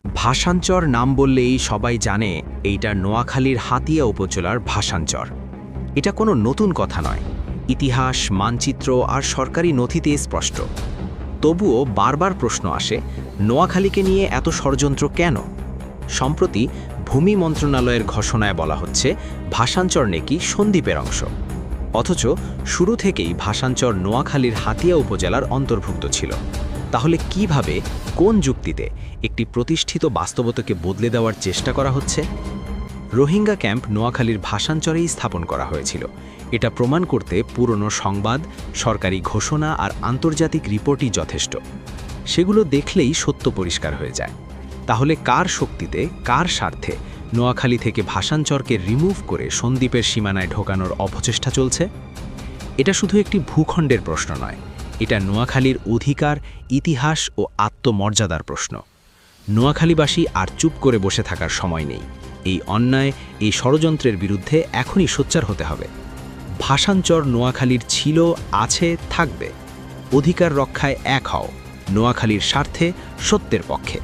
ভাষাঞ্চর নাম বললেই সবাই জানে এইটা নোয়াখালীর হাতিয়া উপজেলার ভাষাঞ্চর। এটা কোনো নতুন কথা নয়, ইতিহাস, মানচিত্র আর সরকারি নথিতে স্পষ্ট। তবুও বারবার প্রশ্ন আসে, নোয়াখালীকে নিয়ে এত ষড়যন্ত্র কেন? সম্প্রতি ভূমি মন্ত্রণালয়ের ঘোষণায় বলা হচ্ছে ভাষাঞ্চর নাকি সন্দ্বীপের অংশ। অথচ শুরু থেকেই ভাষাঞ্চর নোয়াখালীর হাতিয়া উপজেলার অন্তর্ভুক্ত ছিল। তাহলে কিভাবে, কোন যুক্তিতে একটি প্রতিষ্ঠিত বাস্তবতাকে বদলে দেওয়ার চেষ্টা করা হচ্ছে? রোহিঙ্গা ক্যাম্প নোয়াখালীর ভাষাঞ্চরেই স্থাপন করা হয়েছিল। এটা প্রমাণ করতে পুরনো সংবাদ, সরকারি ঘোষণা আর আন্তর্জাতিক রিপোর্টই যথেষ্ট। সেগুলো দেখলেই সত্য পরিষ্কার হয়ে যায়। তাহলে কার শক্তিতে, কার স্বার্থে নোয়াখালী থেকে ভাষাঞ্চরকে রিমুভ করে সন্দ্বীপের সীমানায় ঢোকানোর অপচেষ্টা চলছে? এটা শুধু একটি ভূখণ্ডের প্রশ্ন নয়, এটা নোয়াখালীর অধিকার, ইতিহাস ও আত্মমর্যাদার প্রশ্ন। নোয়াখালীবাসী আর চুপ করে বসে থাকার সময় নেই। এই অন্যায়, এই ষড়যন্ত্রের বিরুদ্ধে এখনই সোচ্চার হতে হবে। ভাষাঞ্চর নোয়াখালীর ছিল, আছে, থাকবে। অধিকার রক্ষায় এক হও, নোয়াখালীর স্বার্থে, সত্যের পক্ষে।